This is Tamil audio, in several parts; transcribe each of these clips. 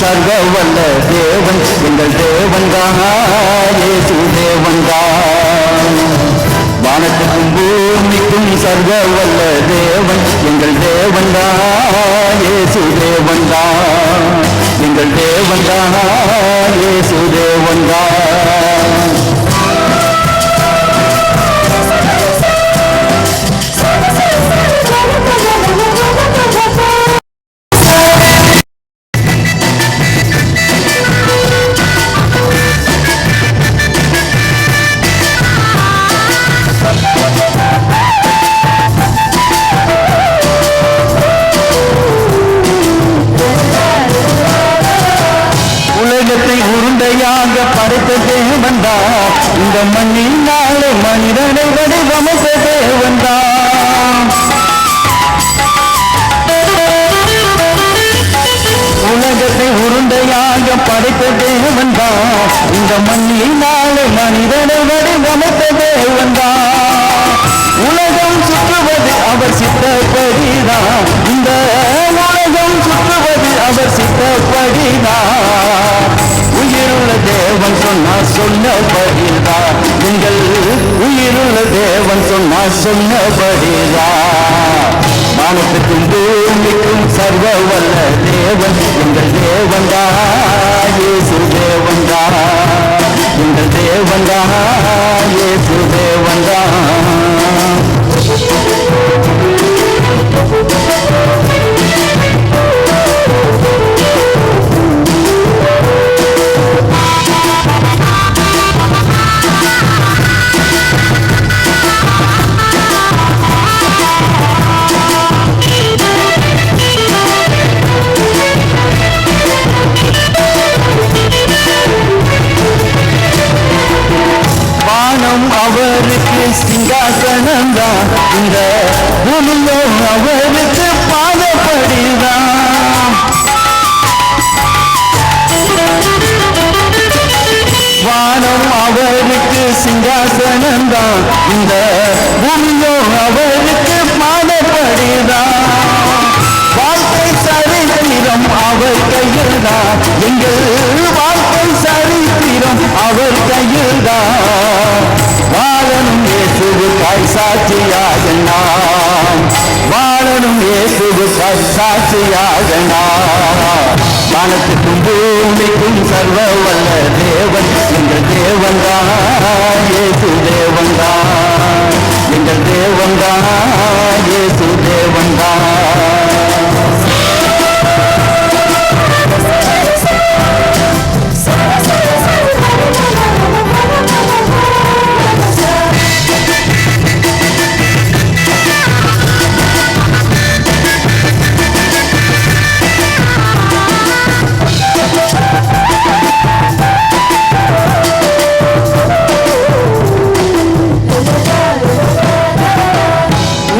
சர்வவல்ல தேவன் எங்கள் தேவன்தான் இயேசு தேவன்தான். வானத்துக்கும் பூமிக்கும் சர்வவல்ல தேவன் எங்கள் தேவன்தான் இயேசு தேவன்தான். எங்கள் தேவன்தான் இயேசு தேவன்தான். உருண்டையாக படைத்த தேவன்தான். இந்த மண்ணினாலே மனிதனை வடிவமைத்த தேவன்தான். உலகத்தை உருண்டையாக படைத்த தேவன்தான். இந்த மண்ணினாலே மனிதனை வடிவமைத்த தேவன்தான். உலகம் சுற்றுவது அவர் சித்தப்படிதான். இந்த உலகம் சுற்றுவது அவர் சித்தப்படிதான். உயிருள்ள தேவன் சொன்னார் சொன்னபடிதான். நீங்கள் உயிருள்ள தேவன் சொன்னார் சொன்னபடிதான். வானத்துக்கும் பூமிக்கும் சர்வவல்ல தேவன் எங்கள் தேவன்தான் இயேசு தேவன்தான். எங்கள் தேவன்தான் இயேசு தேவன்தான். அவருக்கு சிங்காசனம்தான். இந்த பூமியோ அவருக்கு பாதப்படிதான். வானம் அவருக்கு சிங்காசனம்தான். இந்த பூமியோ அவருக்கு பாதப்படிதான். வாழ்க்கை சரித்திரம் அவர் கையில்தான். எங்கள் வாழ்க்கை சரித்திரம் அவர் கையில்தான். வாழனும் இயேசுவுக்காய் சாட்சியாக நாம். வாழனும் இயேசுவுக்காய் சாட்சியாக நாம். வானத்துக்கும் பூமிக்கும் சர்வவல்ல தேவன் எங்கள் தேவன்தான் இயேசு தேவன்தான். எங்கள் தேவன்தான் இயேசு தேவன்தான்.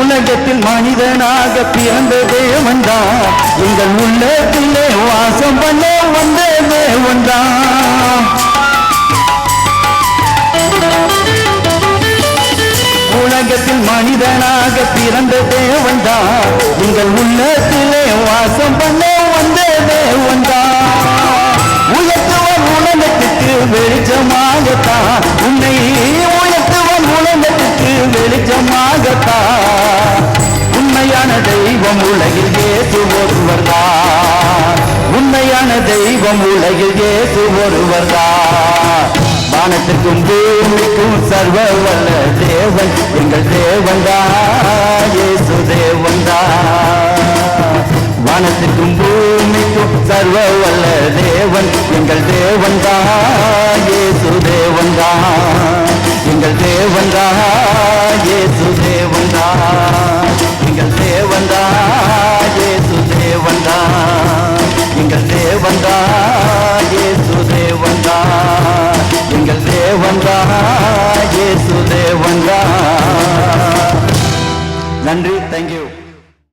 உலகத்தில் மனிதனாக பிறந்த தேவன்தான். எங்கள் உள்ளத்திலே வாசம் பண்ண வந்த தேவன்தான். உலகத்தில் மனிதனாக பிறந்த தேவன்தான். எங்கள் உள்ளத்திலே வாசம் பண்ண வந்த தேவன்தான். உயர்த்துவன் உலகத்துக்கு வெளிச்சமாகத்தான். உன்னை உயர்த்துவன் உலகத்துக்கு வெளிச்சமாகத்தான். உண்மையான தெய்வம் உலகில் இயேசு ஒருவர்தான். உண்மையான தெய்வம் உலகில் இயேசு ஒருவர்தான். வானத்துக்கும் பூமிக்கும் சர்வவல்ல தேவன் எங்கள் தேவன்தான் இயேசு தேவன்தான். வானத்துக்கும் பூமிக்கும் சர்வவல்ல தேவன் எங்கள் தேவன்தான் இயேசு தேவன்தான். எங்கள் தேவன்தான் இயேசு தேவன்தான். எங்கள் தேவன்தான் இயேசு தேவன்தான். எங்கள் தேவன்தான் இயேசு தேவன்தான். எங்கள் தேவன்தான் இயேசு தேவன்தான். நன்றி. தேங்க்யூ.